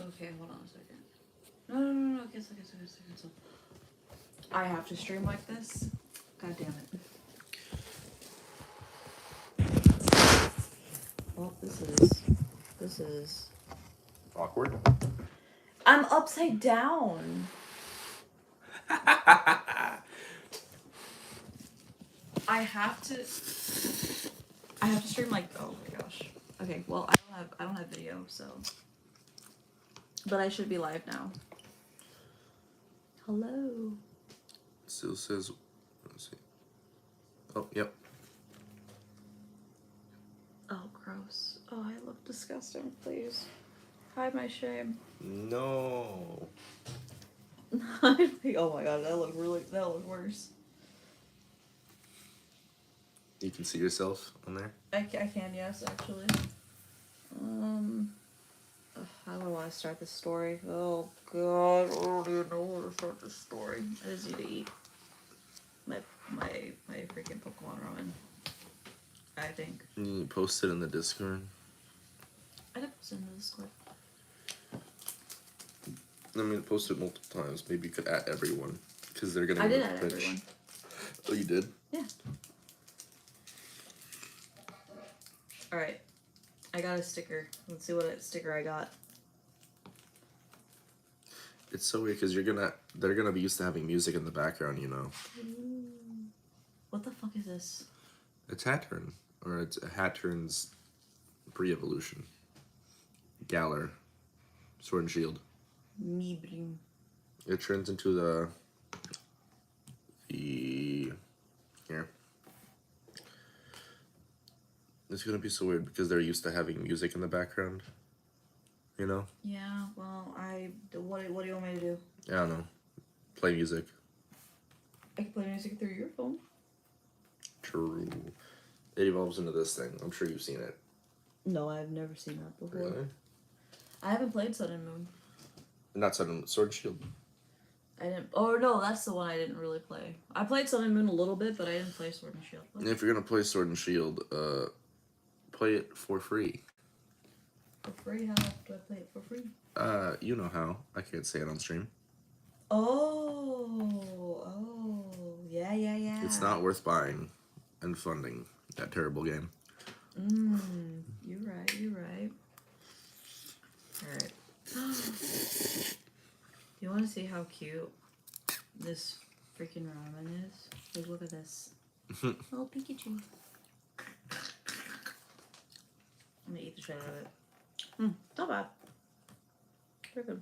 Okay, hold on a second. No. Cancel. I have to stream like this? God damn it. Well, this is awkward. I'm upside down. I have to stream like, oh my gosh. Okay, well, I don't have video, so, but I should be live now. Hello. Still says, let's see. Oh, yep. Oh, gross. Oh, I look disgusting. Please hide my shame. No. Oh my god, that looked worse. You can see yourself on there? I can, yes, actually. How do I want to start this story? Oh god, I don't even know where to start this story. I just need to eat my freaking Pokemon ramen. I think. You post it in the Discord. I did post it in the Discord. I mean, post it multiple times. Maybe you could add everyone. Because they're gonna I did add everyone. Oh, you did? Yeah. Alright. I got a sticker. Let's see what sticker I got. It's so weird because they're gonna be used to having music in the background, you know. Ooh. What the fuck is this? It's Hattern. Or it's Hattern's pre-evolution. Galar. Sword and Shield. Mibrim. It turns into the here. It's gonna be so weird because they're used to having music in the background. You know? Yeah, well, what do you want me to do? I don't know. Play music. I can play music through your phone. True. It evolves into this thing. I'm sure you've seen it. No, I've never seen that before. Really? I haven't played Sun and Moon. Not Sword and Shield. I didn't. Oh no, that's the one I didn't really play. I played Sun and Moon a little bit, but I didn't play Sword and Shield. If you're gonna play Sword and Shield, play it for free. For free? How do I play it for free? You know how. I can't say it on stream. Oh, yeah. It's not worth buying and funding that terrible game. You're right. Alright. You want to see how cute this freaking ramen is? Like, look at this. Little Pikachu. I'm gonna eat the shit out of it. Not bad. Very good.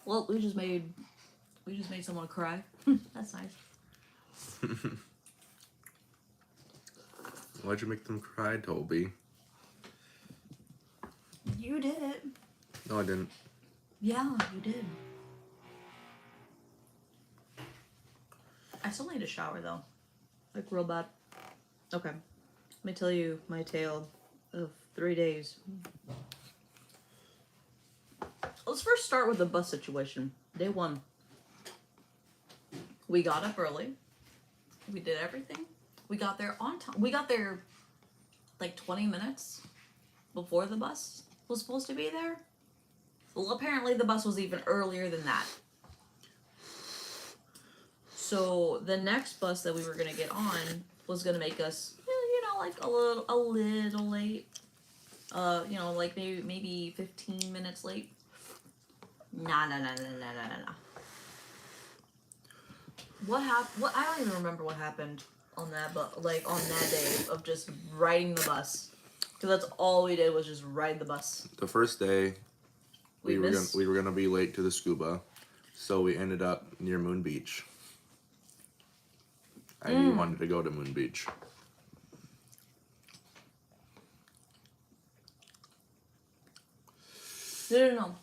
Well, we just made someone cry. That's nice. Why'd you make them cry, Toby? You did it. No, I didn't. Yeah, you did. I still need a shower though. Like real bad. Okay. Let me tell you my tale of 3 days. Let's first start with the bus situation. Day 1. We got up early. We did everything. We got there on time. We got there like 20 minutes before the bus was supposed to be there. Well, apparently the bus was even earlier than that. So the next bus that we were gonna get on was gonna make us, like a little late. Like maybe 15 minutes late. Nah. What happened? I don't even remember what happened on that, but like on that day of just riding the bus, because that's all we did was just ride the bus. The first day, we were gonna be late to the scuba, so we ended up near Moon Beach. And you wanted to go to Moon Beach. No.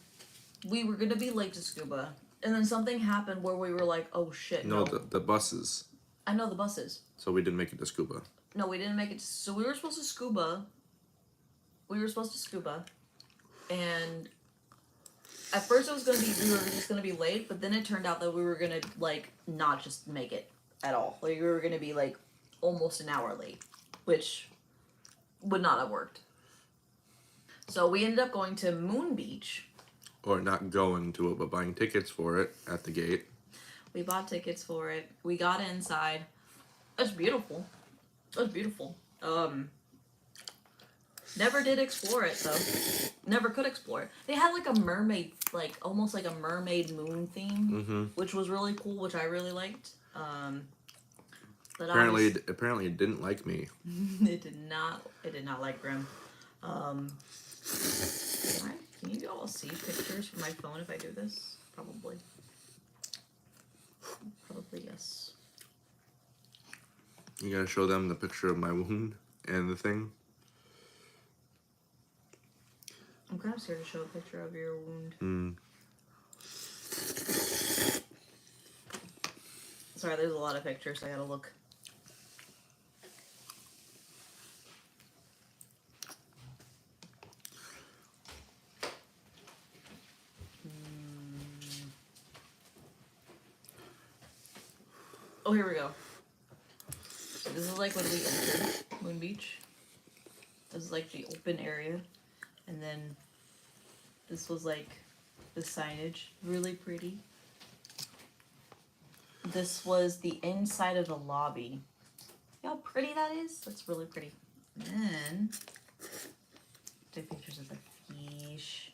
We were gonna be late to scuba, and then something happened where we were like, "Oh shit!" No, the buses. I know the buses. So we didn't make it to scuba. No, we didn't make it. So we were supposed to scuba. And at first it was gonna be we were just gonna be late, but then it turned out that we were gonna like not just make it at all. Like we were gonna be like almost an hour late, which would not have worked. So we ended up going to Moon Beach. Or not going to it, but buying tickets for it at the gate. We bought tickets for it. We got inside. It was beautiful. It was beautiful. Never did explore it though. Never could explore it. They had like a mermaid, like almost like a mermaid moon theme, which was really cool, which I really liked. But Apparently, it didn't like me. it did not. It did not like Grim. Can you all see pictures from my phone if I do this? Probably. Probably yes. You gotta show them the picture of my wound and the thing. I'm kind of scared to show a picture of your wound. Sorry, there's a lot of pictures, so I gotta look. Oh, here we go. So this is like when we entered Moon Beach. This is like the open area. And then this was like the signage. Really pretty. This was the inside of the lobby. See how pretty that is? That's really pretty. And then take pictures of the fish.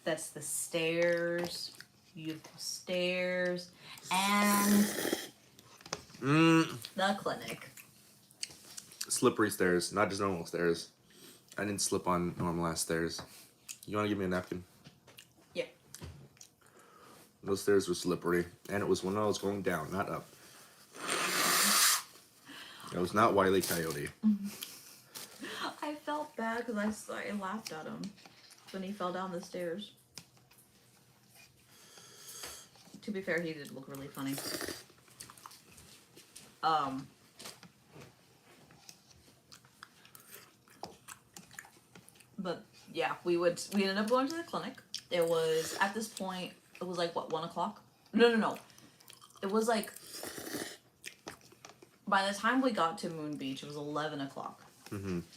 That's the stairs. Beautiful stairs. And the clinic. Slippery stairs, not just normal stairs. I didn't slip on normal ass stairs. You want to give me a napkin? Yeah. Those stairs were slippery, and it was when I was going down, not up. It was not Wile E. Coyote. I felt bad because I laughed at him when he fell down the stairs. To be fair, he did look really funny. But yeah, we ended up going to the clinic. It was at this point. It was like what, 1 o'clock? No. It was like by the time we got to Moon Beach, it was 11 o'clock.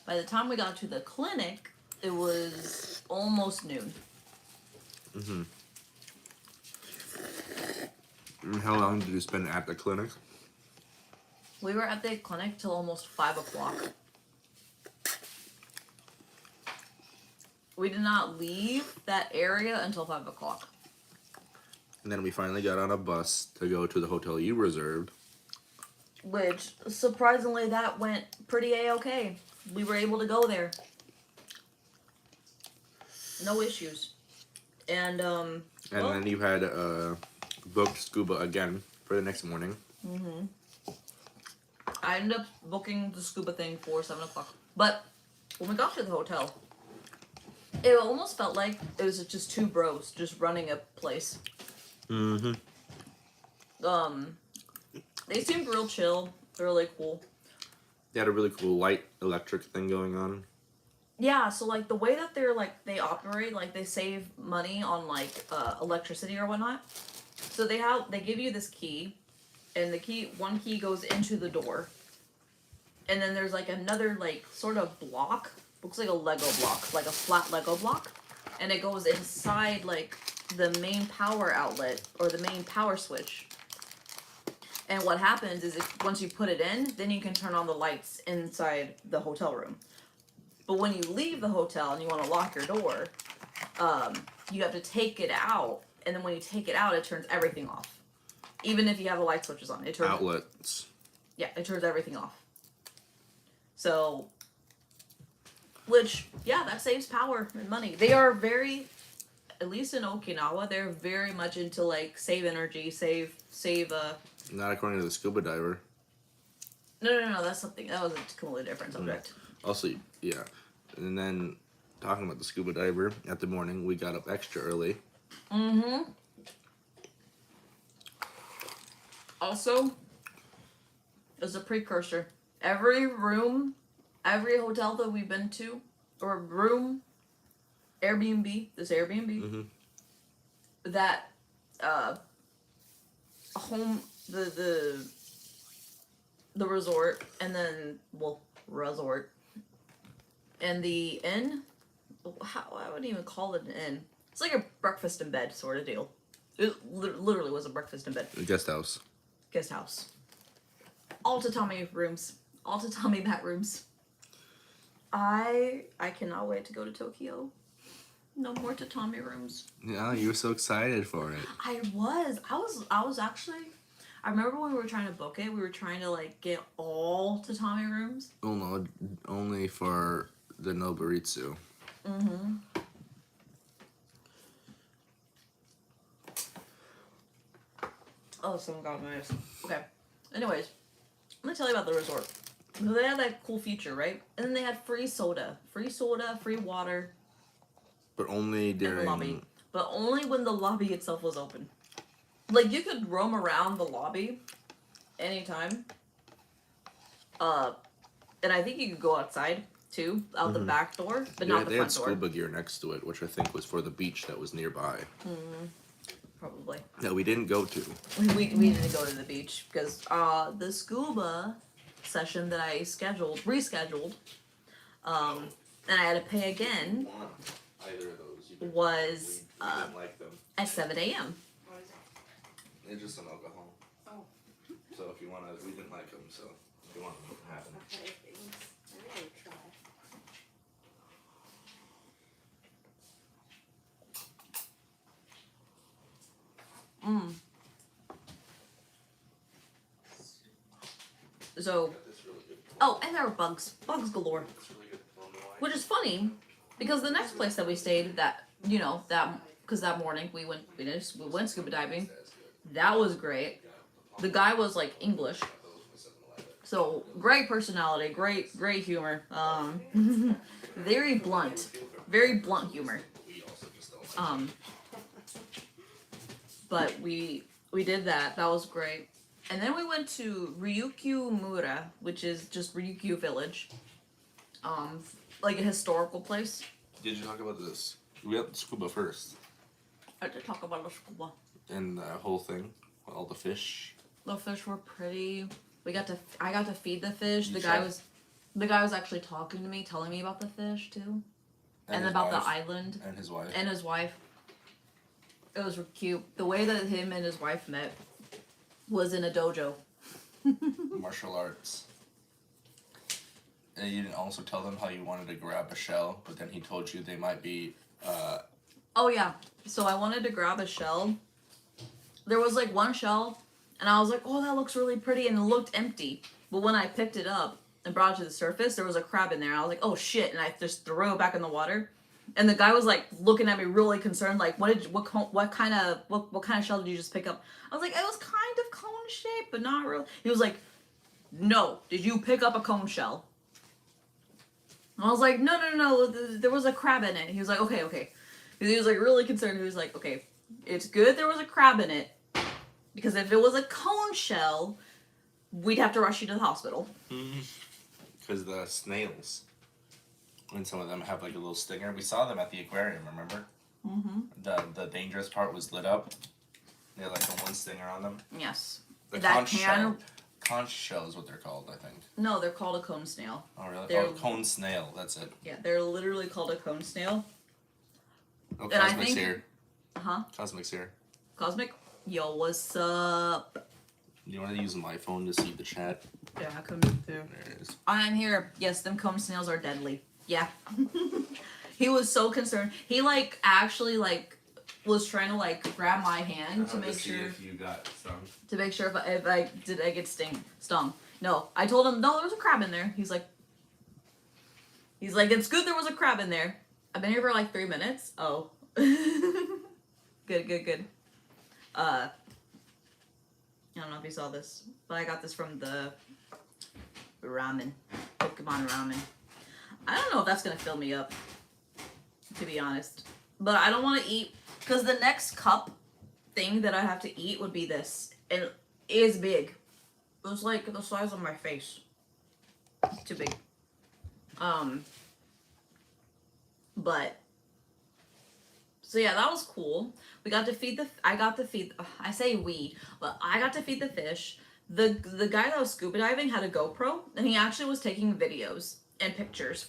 By the time we got to the clinic, it was almost noon. And how long did you spend at the clinic? We were at the clinic till almost 5 o'clock. We did not leave that area until 5 o'clock. And then we finally got on a bus to go to the hotel you reserved. Which, surprisingly, that went pretty A-okay. We were able to go there. No issues. And then you had booked scuba again for the next morning. I ended up booking the scuba thing for 7 o'clock. But when we got to the hotel, it almost felt like it was just two bros just running a place. They seemed real chill, really cool. They had a really cool light electric thing going on. Yeah, so like the way that they operate, like they save money on like electricity or whatnot. So they give you this key, and one key goes into the door, and then there's like another like sort of block, looks like a Lego block, like a flat Lego block, and it goes inside like the main power outlet or the main power switch. And what happens is once you put it in, then you can turn on the lights inside the hotel room. But when you leave the hotel and you want to lock your door, you have to take it out. And then when you take it out, it turns everything off. Even if you have the light switches on. It turns outlets. Yeah, it turns everything off. So, which, yeah, that saves power and money. They are very, at least in Okinawa, they're very much into like save energy, save Not according to the scuba diver. No, that's something. That was a completely different subject. Also, yeah. And then, talking about the scuba diver, at the morning, we got up extra early. Also, as a precursor, every hotel that we've been to, or room, Airbnb, that, home, the resort, and then, resort, and the inn, I wouldn't even call it an inn. It's like a breakfast in bed sort of deal. It literally was a breakfast in bed. Guest house. Guest house. All tatami rooms. All tatami mat rooms. I cannot wait to go to Tokyo. No more tatami rooms. Yeah, you were so excited for it. I was actually. I remember when we were trying to book it, we were trying to like get all tatami rooms. Oh no, only for the Noburitsu. Mm-hmm. Oh, someone got nice. Okay. Anyways, let me tell you about the resort. They had that cool feature, right? And then they had free soda, free water But only in the during. lobby, but only when the lobby itself was open. Like you could roam around the lobby anytime. And I think you could go outside too, out the back door, but not the They had front door. scuba gear next to it, which I think was for the beach that was nearby. Probably. That we didn't go to. We didn't go to the beach because the scuba session that I rescheduled, and I had to pay again Either of those. was we didn't like them. at 7 a.m. What is it? They're just some alcohol. Oh. So if you want to, we didn't like them. So if you want to have them. Okay, thanks. I really try. So, That's really good. oh, and there were bugs galore. That's really good. Which is funny because the next place that we stayed, because that morning we went scuba diving. That was great. The guy was like English, so great personality, great humor. Very blunt humor. But we did that. That was great. And then we went to Ryukyu Mura, which is just Ryukyu Village. Like a historical place. Did you talk about this? We had scuba first. I did talk about the scuba. And the whole thing, all the fish. The fish were pretty. I got to feed the fish. You The guy tried? was actually talking to me, telling me about the fish too, and his about wife. the island And his wife. and his wife. It was cute. The way that him and his wife met was in a dojo. Martial arts. And you didn't also tell them how you wanted to grab a shell, but then he told you they might be. Oh yeah. So I wanted to grab a shell. There was like one shell, and I was like, "Oh, that looks really pretty," and it looked empty. But when I picked it up and brought it to the surface, there was a crab in there. And I was like, "Oh shit!" And I just threw it back in the water. And the guy was like looking at me really concerned, like, what kind of shell did you just pick up? I was like, it was kind of cone shaped, but not really. He was like, "No, did you pick up a cone shell?" And I was like, no, there was a crab in it. He was like, okay. He was like really concerned. He was like, okay, it's good there was a crab in it, because if it was a cone shell, we'd have to rush you to the hospital. Because the snails. And some of them have like a little stinger. We saw them at the aquarium, remember? Mm-hmm. The dangerous part was lit up. They had like a one stinger on them. Yes. The That conch can- shell. Conch shell is what they're called, I think. No, they're called a cone snail. Oh, really? They're- Oh, cone snail. That's it. Yeah, they're literally called a cone snail. Oh, And I Cosmic's think- here. Uh-huh. Cosmic's here. Cosmic, yo, what's up? You want to use my phone to see the chat? Yeah, come through. There it is. I'm here. Yes, them cone snails are deadly. Yeah. He was so concerned. He like actually like was trying to like grab my hand to make sure if you got stung. to make sure if I get stung. No, I told him no, there was a crab in there. He's like, it's good there was a crab in there. I've been here for like 3 minutes. Oh, good. I don't know if you saw this, but I got this from the ramen, Pokemon ramen. I don't know if that's gonna fill me up, to be honest. But I don't want to eat, because the next cup thing that I have to eat would be this. And it is big. It's like the size of my face. Too big. But so yeah, that was cool. We got to feed I say we, but I got to feed the fish. The guy that was scuba diving had a GoPro, and he actually was taking videos and pictures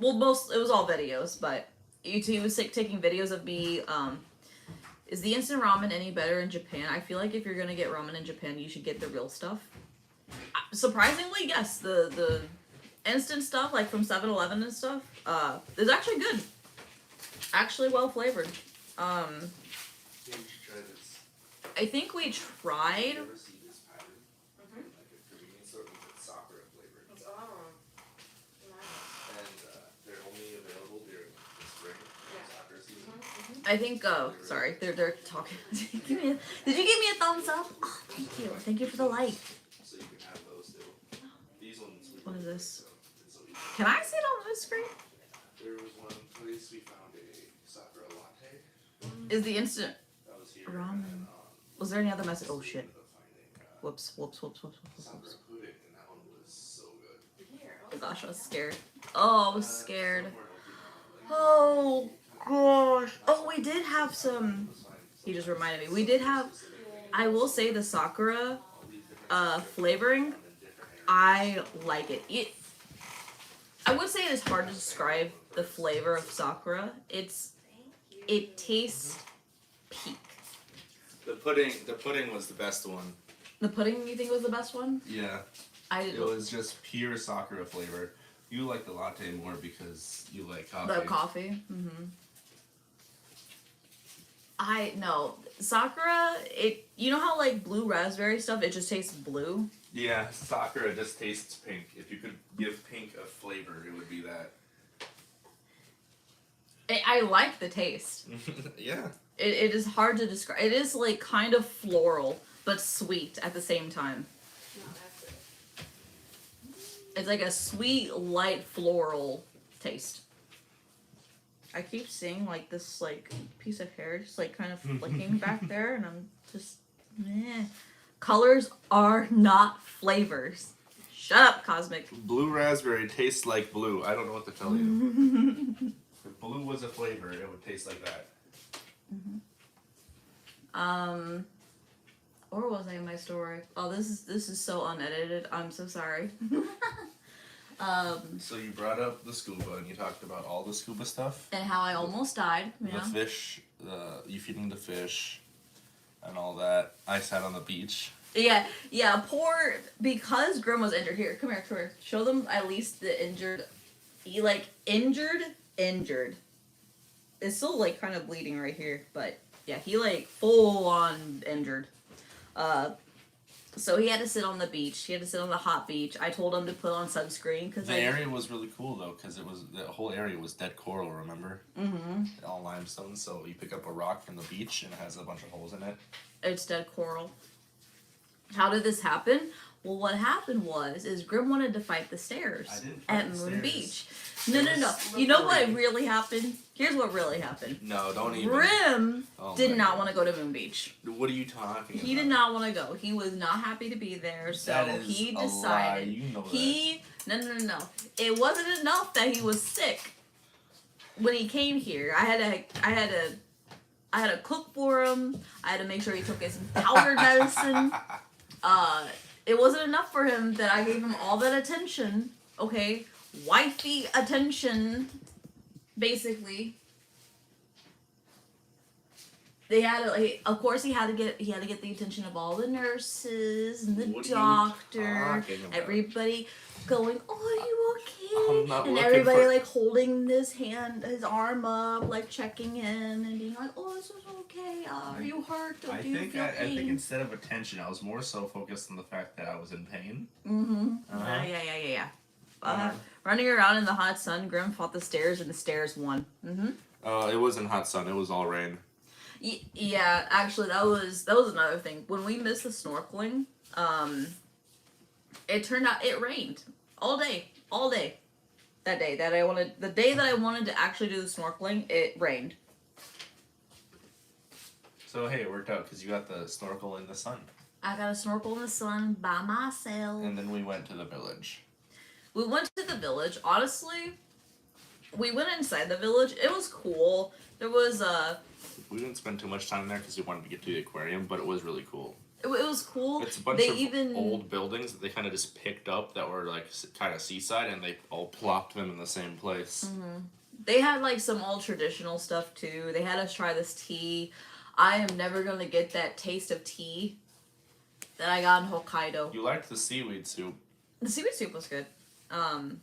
Well, it was all videos, but he was taking videos of me. Is the instant ramen any better in Japan? I feel like if you're gonna get ramen in Japan, you should get the real stuff. Surprisingly, yes, the instant stuff like from 7-Eleven and stuff is actually good. Actually, well flavored. Yeah, you should try this. I think we tried. You ever see this pattern? Like a convenience store with sakura flavored. Oh. Nice. And they're only available during the spring sakura season. I think. Sorry, they're talking. Did you give me a thumbs up? Oh, thank you. Thank you for the like. So you can have those too. These ones. What is this? So it's so easy. Can I see it on this screen? There was one place we found a sakura latte. Is the instant That was here. ramen? And, Was there any other message? Oh shit! ended up finding, Whoops! sakura pudding, and that one was so good. Here. Oh gosh, I was scared. Oh, I was scared. Somewhere in Okinawa, like, Oh gosh. Oh, we did have some. He just reminded me. We did have. I will say the sakura flavoring. I like it. I would say it is hard to describe the flavor of sakura. It tastes peak. The pudding was the best one. The pudding you think was the best one? Yeah, I it was just pure sakura flavor. You like the latte more because you like coffee. the coffee. I no sakura. You know how like blue raspberry stuff. It just tastes blue. Yeah, sakura just tastes pink. If you could give pink a flavor, it would be that. I like the taste. Yeah. It is hard to describe. It is like kind of floral but sweet at the same time. No, that's it. It's like a sweet, light floral taste. I keep seeing like this like piece of hair just like kind of flicking back there, and I'm just meh. Colors are not flavors. Shut up, Cosmic. Blue raspberry tastes like blue. I don't know what to tell you. If blue was a flavor, it would taste like that. Or was I in my story? Oh, this is so unedited. I'm so sorry. So you brought up the scuba, and you talked about all the scuba stuff. And how I almost died. The Yeah. fish, you feeding the fish, and all that. I sat on the beach. Yeah. Because Grim was injured. Here, come here. Show them at least the injured. He like injured. It's still like kind of bleeding right here, but yeah, he like full on injured. So he had to sit on the beach. He had to sit on the hot beach. I told him to put on sunscreen because The area was really cool though, because the whole area was dead coral. Remember? All limestone. So you pick up a rock from the beach, and it has a bunch of holes in it. It's dead coral. How did this happen? Well, what happened is Grim wanted to fight the stairs I didn't fight at the Moon stairs. Beach. It No. was You know what slippery. really happened? Here's what really happened. No, don't even. Grim Oh did my not God. want to go to Moon Beach. What are you talking about? He did not want to go. He was not happy to be there, so That is he a decided. lie. You know No. It wasn't enough that he was sick. When he came here, I had to cook for him. I had to make sure he took his powdered medicine. It wasn't enough for him that I gave him all that attention. Okay, wifey attention, basically. They had to, of course, he had to get the attention of all the nurses and the What are you doctor, talking about? everybody going, "Oh, are you I'm okay?" not And looking everybody for- like holding his arm up, like checking in and being like, "Oh, this is okay. Are you hurt? I Do you think feel I pain?" think instead of attention, I was more so focused on the fact that I was in pain. Yeah. Running around in the hot sun, Grim fought the stairs, and the stairs won. It wasn't hot sun. It was all rain. Yeah, actually, that was another thing. When we missed the snorkeling, it turned out it rained all day. The day that I wanted to actually do the snorkeling, it rained. So hey, it worked out because you got the snorkel in the sun. I got a snorkel in the sun by myself. And then we went to the village. We went to the village. Honestly, we went inside the village. It was cool. There was We didn't spend too much time there because we wanted to get to the aquarium, but it was really cool. It was cool. It's a bunch They of even old buildings that they kind of just picked up that were like kind of seaside, and they all plopped them in the same place. they had like some old traditional stuff too. They had us try this tea. I am never gonna get that taste of tea that I got in Hokkaido. You liked the seaweed soup. The seaweed soup was good. I'll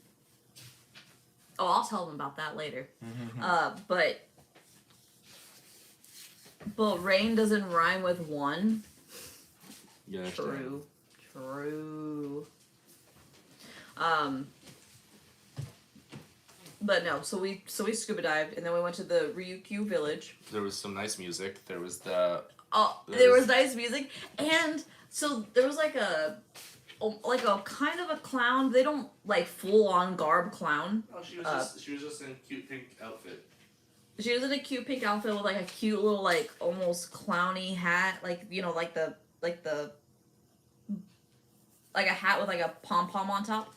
tell them about that later. But rain doesn't rhyme with one. Yeah, True. But no, so we scuba dived and then we went to the Ryukyu village. There was some nice music. There was the There was nice music, and so there was like a kind of a clown. They don't like full on garb clown. Oh, she was just in a cute pink outfit. She was in a cute pink outfit with like a cute little like almost clowny hat, like like a hat with like a pom pom on top.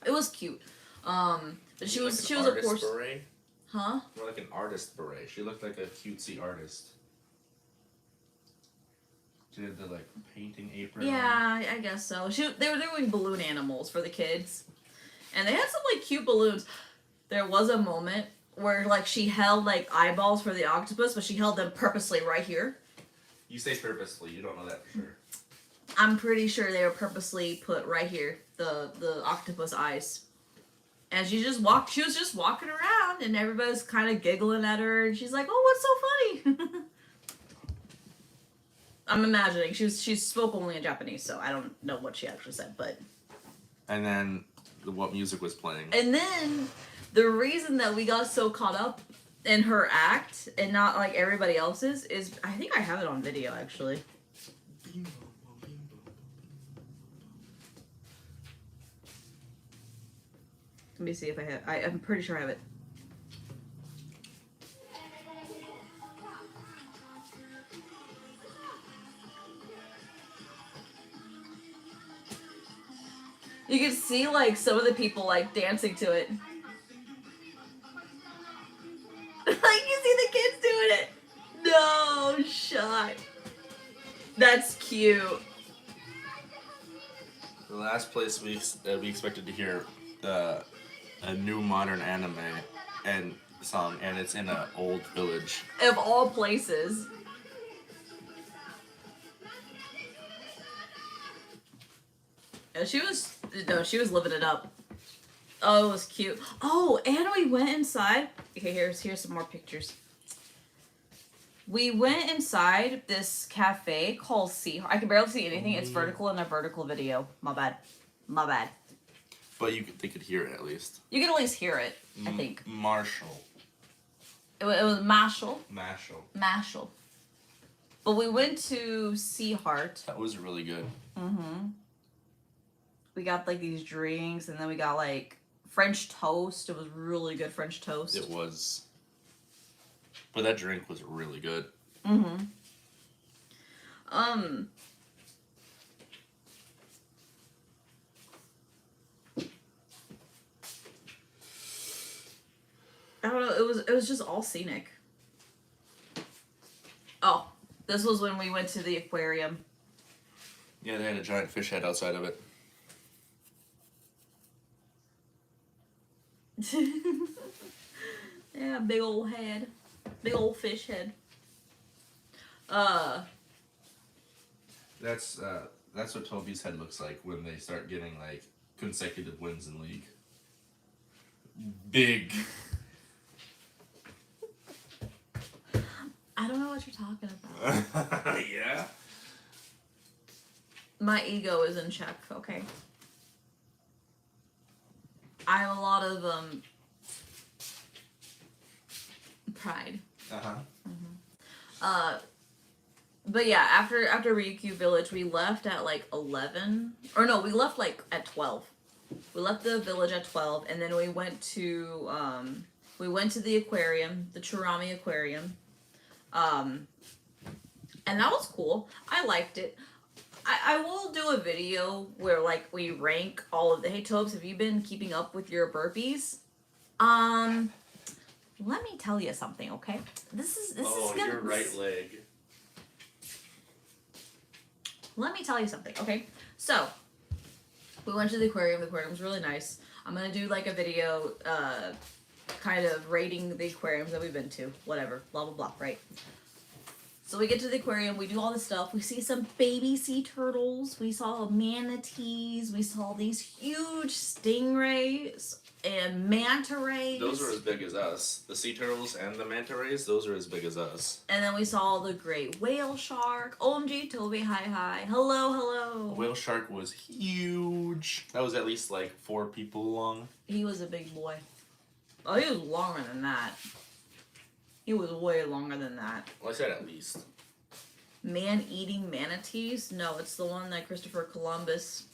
It was cute. But she was of course. Beret? Huh? More like an artist beret. She looked like a cutesy artist. She had the like painting apron. Yeah, I guess so. They were doing balloon animals for the kids, and they had some like cute balloons. There was a moment where like she held like eyeballs for the octopus, but she held them purposely right here. You say purposely. You don't know that for sure. I'm pretty sure they were purposely put right here, the octopus eyes. And she was just walking around, and everybody's kind of giggling at her, and she's like, "Oh, what's so funny?" I'm imagining she spoke only in Japanese, so I don't know what she actually said, but. And then what music was playing? And then the reason that we got so caught up in her act and not like everybody else's is I think I have it on video actually. Let me see if I have. I'm pretty sure I have it. You can see like some of the people like dancing to it. Like you see the kids doing it. No shot. That's cute. The last place we expected to hear a new modern anime and song, and it's in an old village. Of all places. Yeah, she was living it up. Oh, it was cute. Oh, and we went inside. Okay, here's some more pictures. We went inside this cafe called Sea. I can barely see anything. It's vertical in a vertical video. My bad. But they could hear it at least. You can at least hear it, I think. Marshall. It was Mashal. Mashal. But we went to Sea Heart. That was really good. We got like these drinks, and then we got like French toast. It was really good French toast. It was. But that drink was really good. I don't know. It was just all scenic. Oh, this was when we went to the aquarium. Yeah, they had a giant fish head outside of it. Yeah, big old head. Big old fish head. That's what Toby's head looks like when they start getting like consecutive wins in league. Big. I don't know what you're talking about. Yeah. My ego is in check, okay? I have a lot of pride. But yeah, after Ryukyu Village, we left at like 11. Or no, we left like at 12. We left the village at 12, and then we went to the aquarium, the Churami Aquarium. And that was cool. I liked it. I will do a video where like we rank all of the. Hey Tobes, have you been keeping up with your burpees? Let me tell you something, okay? This is gonna. Your right leg. Let me tell you something, okay? So, we went to the aquarium. The aquarium was really nice. I'm gonna do like a video, kind of rating the aquariums that we've been to. Whatever, blah blah blah, right? So we get to the aquarium, we do all this stuff. We see some baby sea turtles. We saw manatees. We saw these huge stingrays and manta rays. Those are as big as us. The sea turtles and the manta rays, those are as big as us. And then we saw the great whale shark. OMG, Toby, hi. Hello, hello. The whale shark was huge. That was at least like 4 people long. He was a big boy. Oh, he was longer than that. He was way longer than that. Well, I said at least. Man-eating manatees? No, it's the one that Christopher Columbus...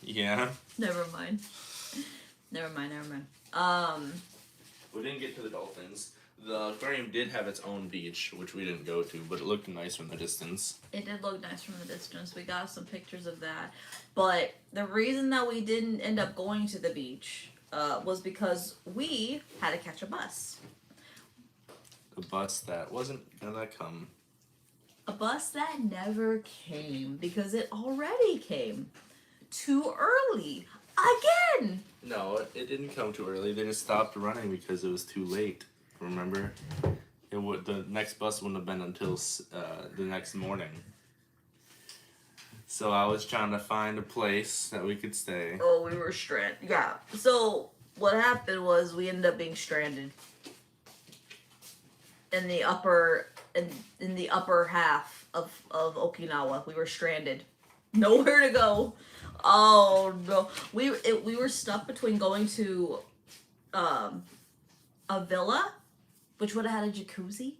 Yeah. Never mind. We didn't get to the dolphins. The aquarium did have its own beach, which we didn't go to, but it looked nice from the distance. It did look nice from the distance. We got some pictures of that. But the reason that we didn't end up going to the beach was because we had to catch a bus. A bus that wasn't gonna come. A bus that never came because it already came too early. Again! No, it didn't come too early. They just stopped running because it was too late. Remember? The next bus wouldn't have been until the next morning. So I was trying to find a place that we could stay. Oh, we were stranded. Yeah. So what happened was we ended up being stranded in the upper half of Okinawa. We were stranded. Nowhere to go. Oh no. We were stuck between going to a villa, which would have had a jacuzzi.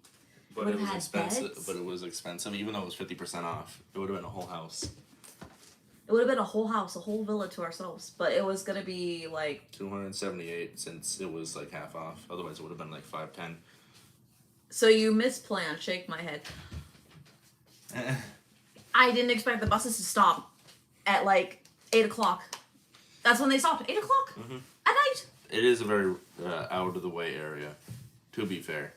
But it was had expensive. beds. But it was expensive, even though it was 50% off. It would have been a whole house. It would have been a whole house, a whole villa to ourselves. But it was gonna be like $278 since it was like half off. Otherwise, it would have been like $510. So you misplanned. Shake my head. I didn't expect the buses to stop at like 8 o'clock. That's when they stopped. 8 o'clock at night. It is a very out of the way area, to be fair.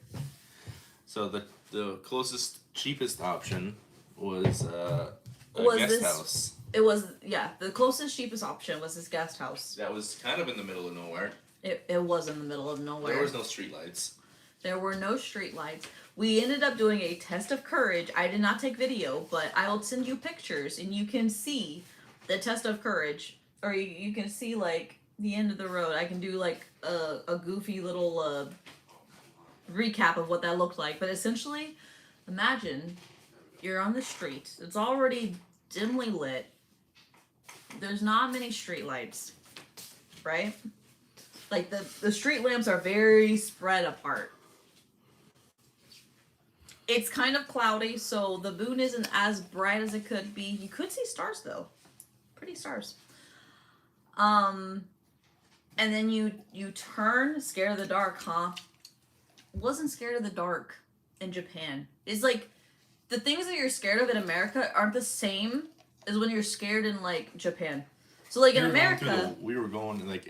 So the closest, cheapest option was a guest house. It was, yeah, the closest, cheapest option was this guest house. That was kind of in the middle of nowhere. It was in the middle of nowhere. There was no streetlights. There were no streetlights. We ended up doing a test of courage. I did not take video, but I will send you pictures and you can see the test of courage. Or you can see, like, the end of the road. I can do, like, a goofy little recap of what that looked like. But essentially, imagine you're on the street. It's already dimly lit. There's not many streetlights, right? Like, the street lamps are very spread apart. It's kind of cloudy, so the moon isn't as bright as it could be. You could see stars, though. Pretty stars. And then you turn, scared of the dark, huh? Wasn't scared of the dark in Japan. It's like, the things that you're scared of in America aren't the same as when you're scared in, like, Japan. So, like, in America... We were going, like,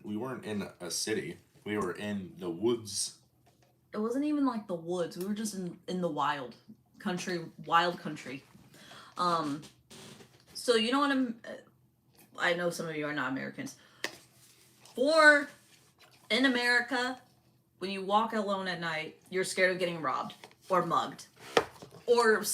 we weren't in a city. We were in the woods. It wasn't even like the woods. We were just in the wild country. So you know what I know some of you are not Americans. In America, when you walk alone at night, you're scared of getting robbed or mugged or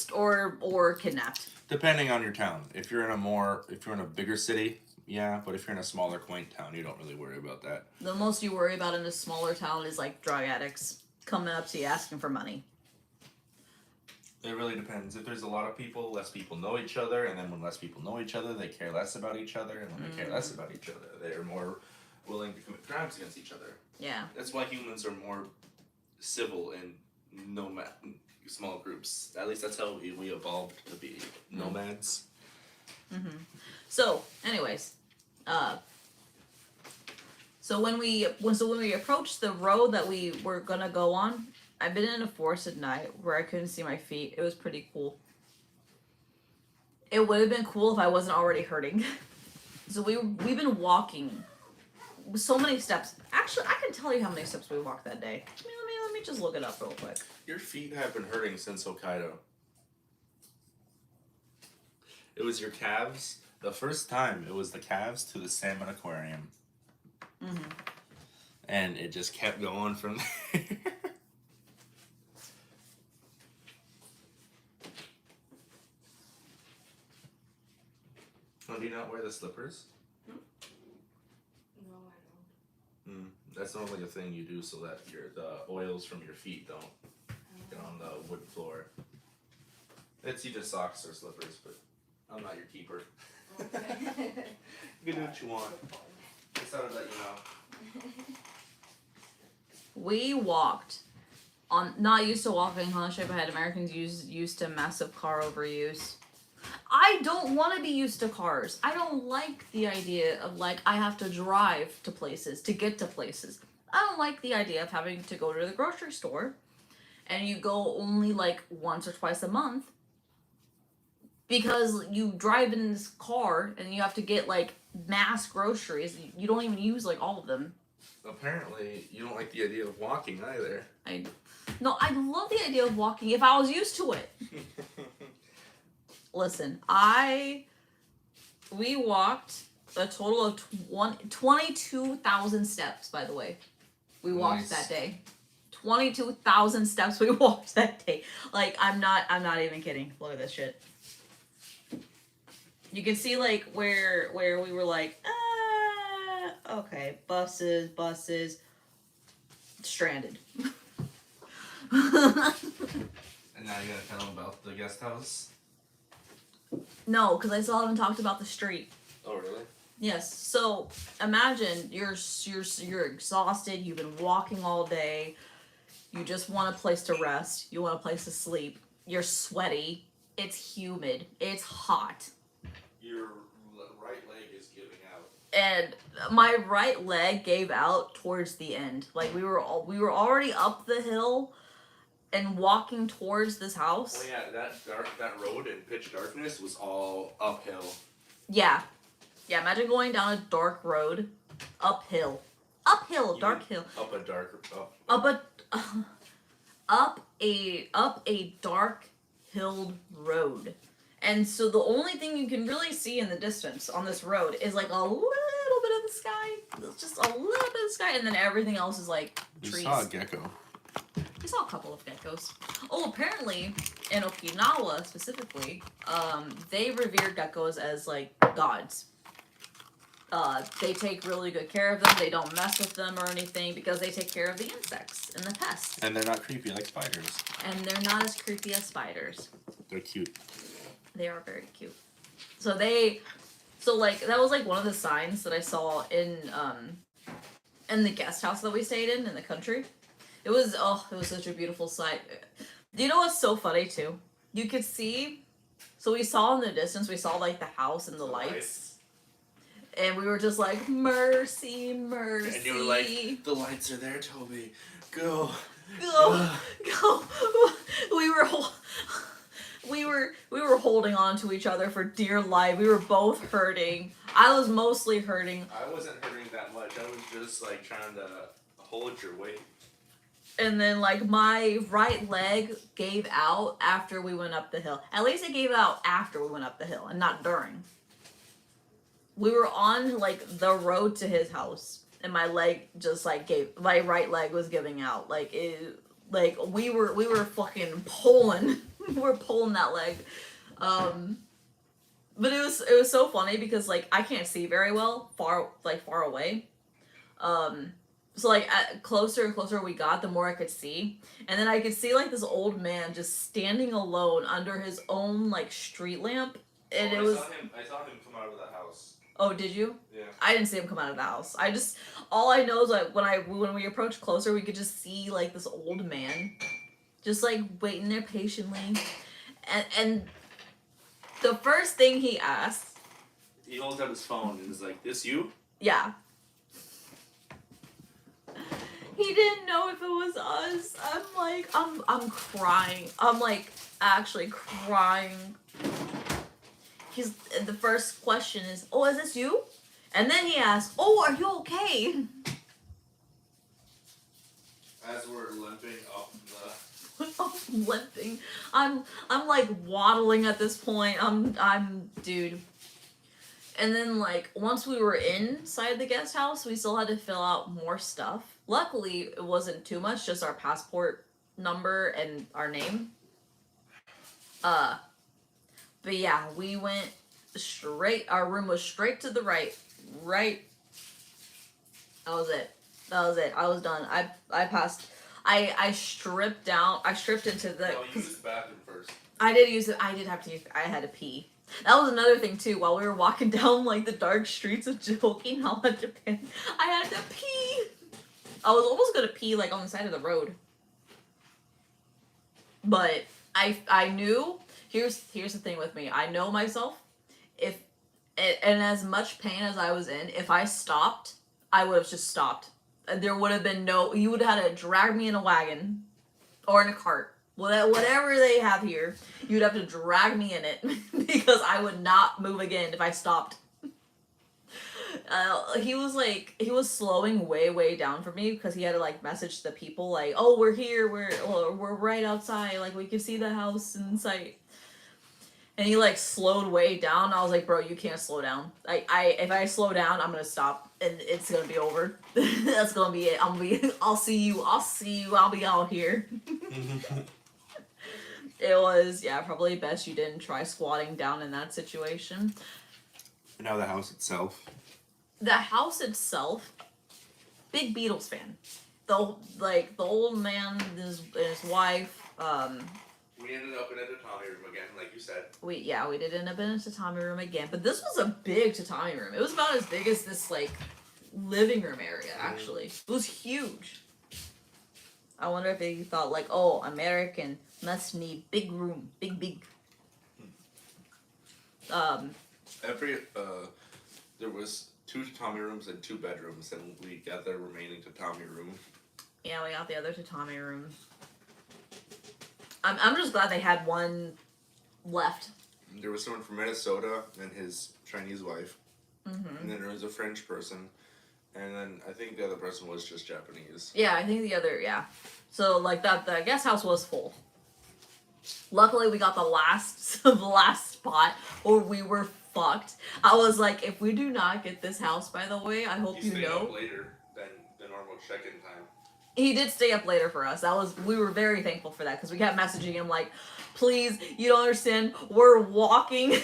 kidnapped. Depending on your town. If you're in a bigger city, yeah, but if you're in a smaller, quaint town, you don't really worry about that. The most you worry about in a smaller town is like drug addicts coming up to you asking for money. It really depends. If there's a lot of people, less people know each other, and then when less people know each other, they care less about each other, and when they care less about each other, they are more willing to commit crimes against each other. Yeah. That's why humans are more civil in small groups. At least that's how we evolved to be nomads. Mm-hmm. So, anyways, so when we approached the road that we were gonna go on, I've been in a forest at night where I couldn't see my feet. It was pretty cool. It would have been cool if I wasn't already hurting. So we've been walking so many steps. Actually, I can tell you how many steps we walked that day. Let me just look it up real quick. Your feet have been hurting since Hokkaido. It was your calves. The first time, it was the calves to the salmon aquarium. Mm-hmm. And it just kept going from there. Oh, do you not wear the slippers? No, I don't. That's normally a thing you do so that the oils from your feet don't get on the wood floor. It's either socks or slippers, but I'm not your keeper. Okay. You can do what you want. Just thought I'd let you know. We walked on, not used to walking on the ship ahead. Americans used to massive car overuse. I don't want to be used to cars. I don't like the idea of like I have to drive to places to get to places. I don't like the idea of having to go to the grocery store and you go only like once or twice a month because you drive in this car and you have to get like mass groceries. You don't even use like all of them. Apparently, you don't like the idea of walking either. I love the idea of walking if I was used to it. Listen, we walked a total of 22,000 steps, by the way. We walked Nice. that day. 22,000 steps we walked that day. Like, I'm not even kidding. Look at this shit. You can see, like, where we were like, okay, buses, stranded. And now you gotta tell them about the guest house? No, because I still haven't talked about the street. Oh, really? Yes. So imagine you're exhausted. You've been walking all day. You just want a place to rest. You want a place to sleep. You're sweaty. It's humid. It's hot. Your right leg is giving out. And my right leg gave out towards the end. Like we were already up the hill and walking towards this house. Well, yeah, that road in pitch darkness was all uphill. Yeah. Yeah, imagine going down a dark road, uphill, dark hill, Up a dark. up a dark hilled road. And so the only thing you can really see in the distance on this road is like a little bit of the sky. Just a little bit of the sky, and then everything else is like trees. We saw a gecko. We saw a couple of geckos. Oh, apparently in Okinawa specifically, they revere geckos as like gods. They take really good care of them. They don't mess with them or anything because they take care of the insects and the pests. And they're not creepy like spiders. And they're not as creepy as spiders. They're cute. They are very cute. So like that was like one of the signs that I saw in the guest house that we stayed in the country. It was such a beautiful sight. You know what's so funny too? You could see, so we saw in the distance, we saw like the house and the lights. And we were just like, mercy, mercy. And you were like, the lights are there, Toby. Go. Go. We were holding on to each other for dear life. We were both hurting. I was mostly hurting. I wasn't hurting that much. I was just like trying to hold your weight. And then like my right leg gave out after we went up the hill. At least it gave out after we went up the hill and not during. We were on like the road to his house and my leg just like my right leg was giving out. Like we were fucking pulling. We were pulling that leg. But it was so funny because like I can't see very well far away. So like closer and closer we got, the more I could see. And then I could see like this old man just standing alone under his own like street lamp. And I saw him come out of the house. Oh, did you? Yeah. I didn't see him come out of the house. All I know is like when we approached closer, we could just see like this old man just like waiting there patiently. And the first thing he asked, he holds up his phone and is like, "This you?" Yeah. He didn't know if it was us. I'm crying. I'm like actually crying. The first question is, "Oh, is this you?" And then he asks, "Oh, are you okay?" As we're limping up the. I'm limping. I'm like waddling at this point. I'm dude. And then like once we were inside the guest house, we still had to fill out more stuff. Luckily, it wasn't too much, just our passport number and our name. But yeah, we went straight. Our room was straight to the right. Right. That was it. I was done. I passed. I stripped down. I stripped into the. No, you used the bathroom first. I did use it. I did have to use. I had to pee. That was another thing too. While we were walking down like the dark streets of Okinawa, Japan, I had to pee. I was almost gonna pee like on the side of the road, but I knew. Here's the thing with me. I know myself. If and as much pain as I was in, if I stopped, I would have just stopped. There would have been no. You would have had to drag me in a wagon or in a cart. Whatever they have here, you'd have to drag me in it because I would not move again if I stopped. He was slowing way down for me because he had to like message the people like, oh, we're here, we're right outside, like we can see the house in sight. And he like slowed way down. I was like, bro, you can't slow down. If I slow down, I'm gonna stop and it's gonna be over. That's gonna be it. I'll see you. I'll be out here. It was, yeah, probably best you didn't try squatting down in that situation. Now the house itself. The house itself, big Beatles fan. The old man and his wife. We ended up in a tatami room again, like you said. We did end up in a tatami room again, but this was a big tatami room. It was about as big as this like living room area. Actually, it was huge. I wonder if they thought like, oh, American must need big room, big. There was 2 tatami rooms and 2 bedrooms, and we got the remaining tatami room. Yeah, we got the other tatami room. I'm just glad they had one left. There was someone from Minnesota and his Chinese wife, and then there was a French person, and then I think the other person was just Japanese. Yeah, I think the other, yeah. So like the guest house was full. Luckily, we got the last spot, or we were fucked. I was like, if we do not get this house, by the way, I hope you know. Up later than the normal check-in time. He did stay up later for us. We were very thankful for that because we kept messaging him like, please, you don't understand. We're walking.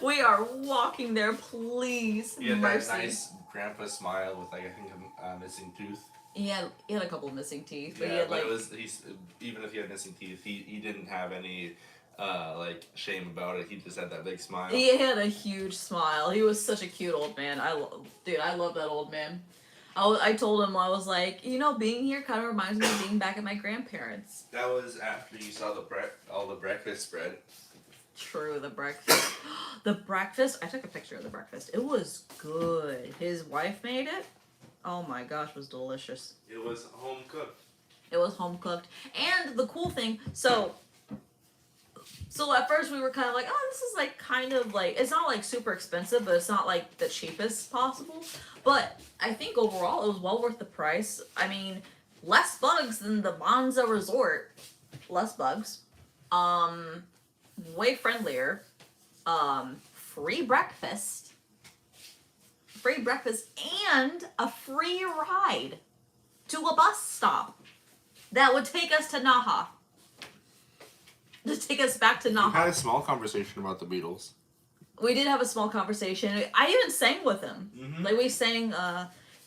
We are walking there. Please, He had mercy. that nice grandpa smile with like I think a missing tooth. He had a couple of missing teeth, but Yeah, he had but like he's even if he had missing teeth, he didn't have any like shame about it. He just had that big smile. he had a huge smile. He was such a cute old man. I love that old man. I told him, I was like, being here kind of reminds me of being back at my grandparents'. That was after you saw all the breakfast spread. True, the breakfast. The breakfast, I took a picture of the breakfast. It was good. His wife made it. Oh my gosh, it was delicious. It was home cooked. It was home cooked. And the cool thing, so at first we were kind of like, oh, this is like kind of like, it's not like super expensive, but it's not like the cheapest possible. But I think overall it was well worth the price. I mean, less bugs than the Monza Resort. Less bugs. Way friendlier. Free breakfast. And a free ride to a bus stop that would take us to Naha. To take us back to We Naha. had a small conversation about the Beatles. We did have a small conversation. I even sang with him. Mm-hmm. Like we sang,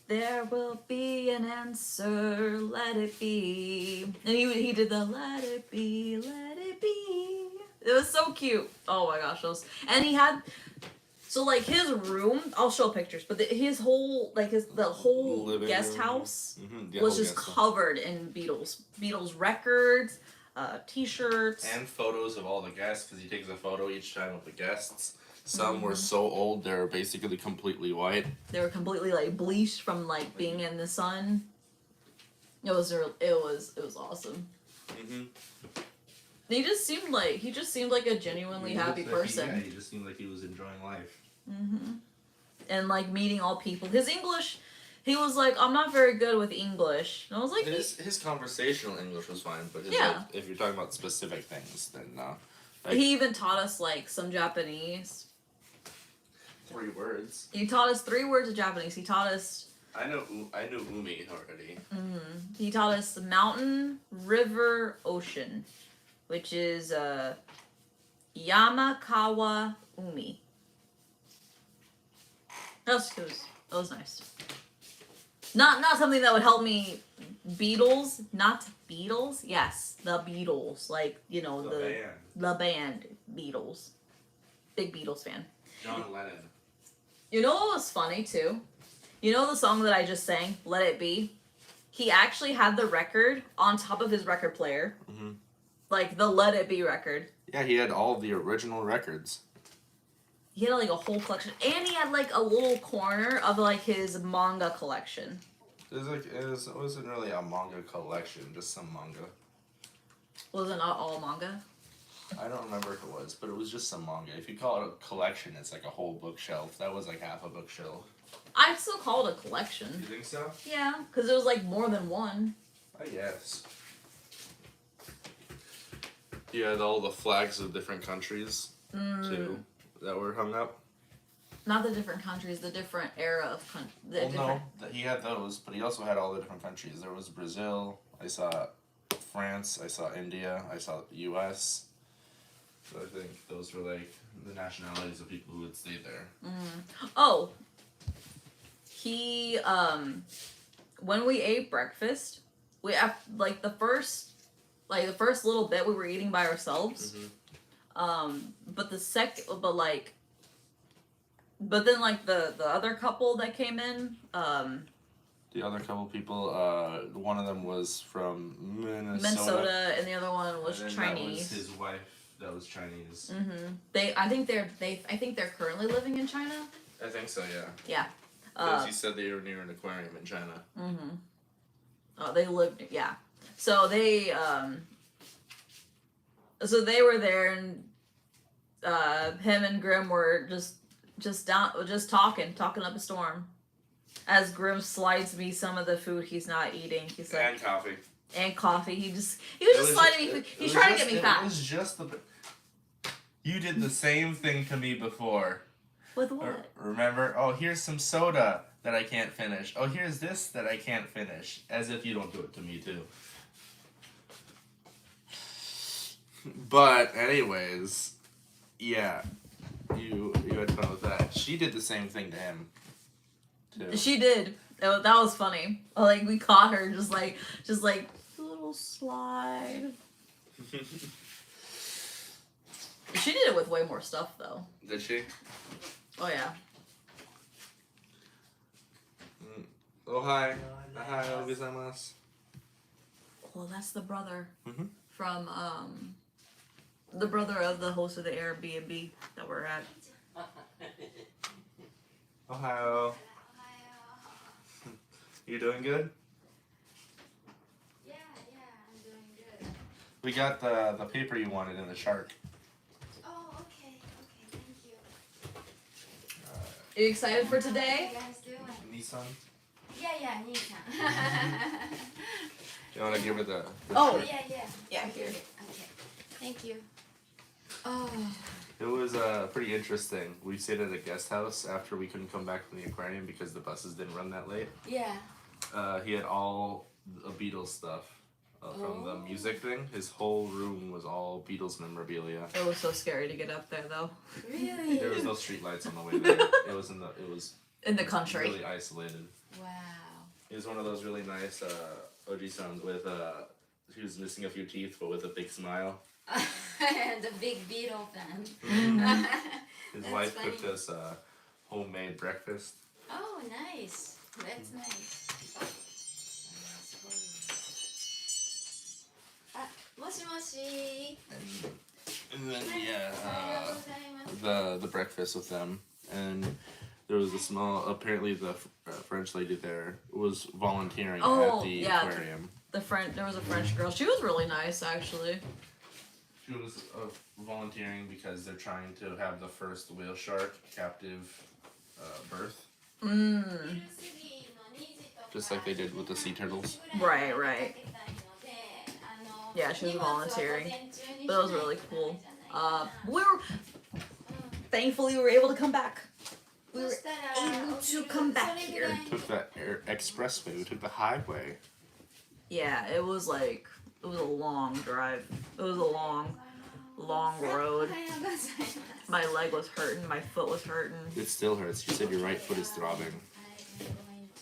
there will be an answer, let it be. And he did the let it be, let it be. It was so cute. Oh my gosh, and he had, so like his room, I'll show pictures, but his whole, like the whole Living guest room. house Mm-hmm. was just covered in Beatles records, t-shirts. And photos of all the guests, because he takes a photo each time of the guests. Some were so old they're basically completely white. They were completely like bleached from like being in the sun. It was awesome. Mm-hmm. He just seemed like a genuinely happy person. Yeah, he just seemed like he was enjoying life. And like meeting all people. His English He was like, I'm not very good with English. And I was like, His conversational English was fine, but his, Yeah. like, if you're talking about specific things, then no. he even taught us like some Japanese. 3 words. He taught us 3 words of Japanese. He taught us. I knew umi already. He taught us mountain, river, ocean, which is Yamakawa Umi. That was nice. Not something that would help me. Beatles, not Beatles. Yes, the Beatles, like you know the band Beatles. Big Beatles fan. John Lennon. You know what was funny too? You know the song that I just sang, "Let It Be." He actually had the record on top of his record player, like the "Let It Be" record. Yeah, he had all the original records. He had like a whole collection, and he had like a little corner of like his manga collection. It wasn't really a manga collection, just some manga. Was it not all manga? I don't remember if it was, but it was just some manga. If you call it a collection, it's like a whole bookshelf. That was like half a bookshelf. I'd still call it a collection. You think so? Yeah, because it was like more than one. I guess. You had all the flags of different countries, too, that were hung up. Not the different countries, the different era of No, he had those, but he also had all the different countries. There was Brazil, I saw France, I saw India, I saw the U.S., so I think those were like the nationalities of people who would stay there. Oh, he when we ate breakfast, we like the first little bit we were eating by ourselves. But then like the other couple that came in, The other couple people, one of them was from Minnesota, and the other one was and then Chinese. That was his wife. That was Chinese. I think they're currently living in China. I think so. Yeah. Yeah. Because he said they were near an aquarium in China. Oh, they lived. Yeah. So they were there, and him and Grim were just talking up a storm. As Grim slides me some of the food he's not eating, he's like, And coffee. and coffee. He was just sliding me food. He's trying to get me fat. It was just You did the same thing to me before. With what? Remember? Oh, here's some soda that I can't finish. Oh, here's this that I can't finish. As if you don't do it to me too. But anyways, yeah, you had fun with that. She did the same thing to him, too. She did. That was funny. Like we caught her just like a little slide. She did it with way more stuff though. Did she? Oh yeah. Oh hi. Ohayou gozaimasu. Well, that's the brother Mm-hmm. from the brother of the host of the Airbnb that we're at. Ohayou. You doing good? Yeah, I'm doing good. We got the paper you wanted in the shark. Oh, okay, thank you. Are you excited for today? How are you guys doing? Nissan? Yeah, Nissan. You want to give her the Oh, shirt? Yeah, here. Okay, thank you. Oh. It was pretty interesting. We stayed at a guest house after we couldn't come back from the aquarium because the buses didn't run that late. Yeah. He had all the Beatles stuff from the music thing. His whole room was all Beatles memorabilia. It was so scary to get up there though. Really? There was no street lights on the way there. It was In the country. really isolated. Wow. It was one of those really nice Oji-sans with he was missing a few teeth but with a big smile. The big Beetle fan. His That's wife funny. cooked us homemade breakfast. Oh, nice. That's nice. Moshi moshi. And then the breakfast with them, and there was a small. Apparently, the French lady there was volunteering at the aquarium. There was a French girl. She was really nice, actually. She was volunteering because they're trying to have the first whale shark captive birth. just like they did with the sea turtles. Right, right. Yeah, she was volunteering. But it was really cool. Thankfully we were able to come back. We were able to come back here. We took that expressway. We took the highway. Yeah, it was a long drive. It was a long road. My leg was hurting. My foot was hurting. It still hurts. You said your right foot is throbbing.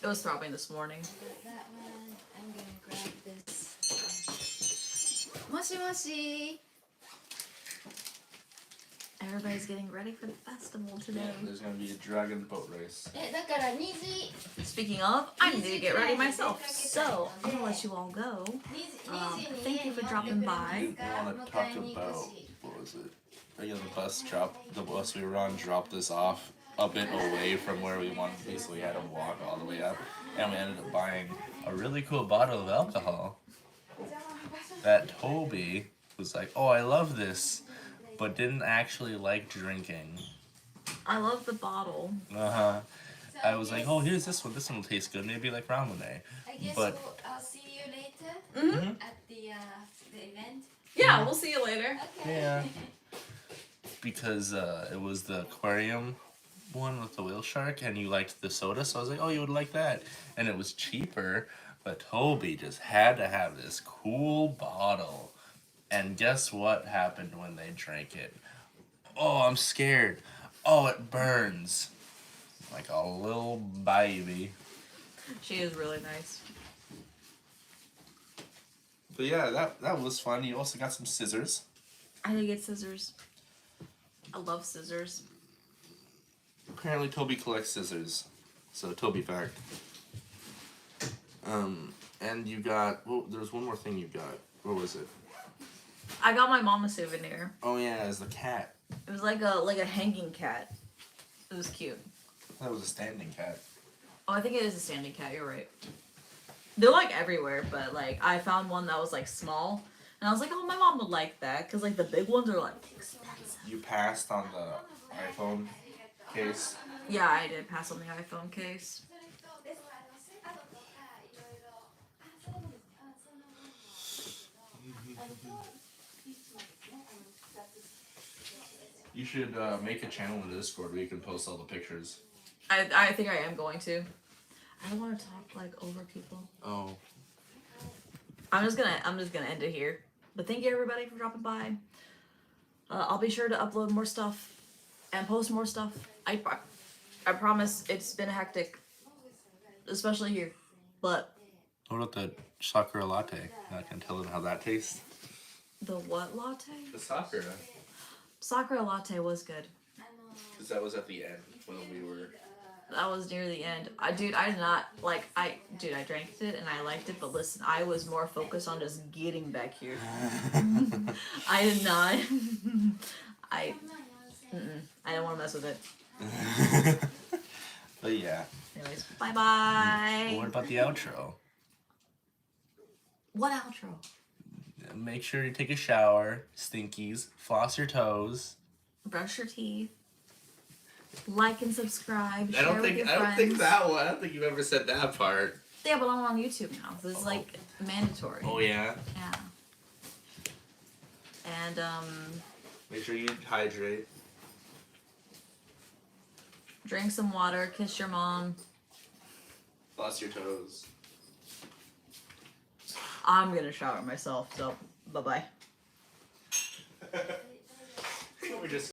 It was throbbing this morning. I'm gonna grab this. Moshi moshi. Everybody's getting ready for the festival today. There's gonna be a dragon boat race. だから2時 Speaking of, I need to get ready myself. So, I'm gonna let you all go. Thank you for dropping by. I want to talk about, what was it? The bus we were on dropped us off a bit away from where we wanted to be, so we had to walk all the way up. And we ended up buying a really cool bottle of alcohol that Toby was like, oh, I love this, but didn't actually like drinking. I love the bottle. I was like, oh, here's this one. This one will taste good. Maybe like ramen. I guess But I'll see you later at the event. Yeah, we'll see you later. Okay. yeah, because it was the aquarium one with the whale shark, and you liked the soda, so I was like, oh, you would like that, and it was cheaper. But Toby just had to have this cool bottle, and guess what happened when they drank it? Oh, I'm scared. Oh, it burns like a little baby. She is really nice. But yeah, that was fun. You also got some scissors. I did get scissors. I love scissors. Apparently Toby collects scissors. So Toby fact. And you got, well, there's one more thing you got. What was it? I got my mom a souvenir. Oh yeah, it's the cat. It was like a hanging cat. It was cute. That was a standing cat. Oh, I think it is a standing cat. You're right. They're like everywhere, but like I found one that was like small, and I was like, oh, my mom would like that, cause like the big ones are like expensive. You passed on the iPhone case. Yeah, I did pass on the iPhone case. You should make a channel in Discord where you can post all the pictures. I think I am going to. I don't want to talk like over people. Oh. I'm just gonna end it here. But thank you everybody for dropping by. I'll be sure to upload more stuff and post more stuff. I promise it's been hectic, especially here. But What about the sakura latte? I can tell them how that tastes. the what latte? The sakura. Sakura latte was good. Because that was at the end when we were. That was near the end. I drank it and I liked it, but listen, I was more focused on just getting back here. I did not. I didn't want to mess with it. But yeah. Anyways, bye bye. What about the outro? What outro? Make sure you take a shower, stinkies, floss your toes. Brush your teeth. Like and subscribe. I Share don't with your friends. think that one. I don't think you've ever said that part. Yeah, but I'm on YouTube now. This is like mandatory. Oh yeah. Yeah. And Make sure you hydrate. drink some water. Kiss your mom. Floss your toes. I'm gonna shower myself. So bye bye.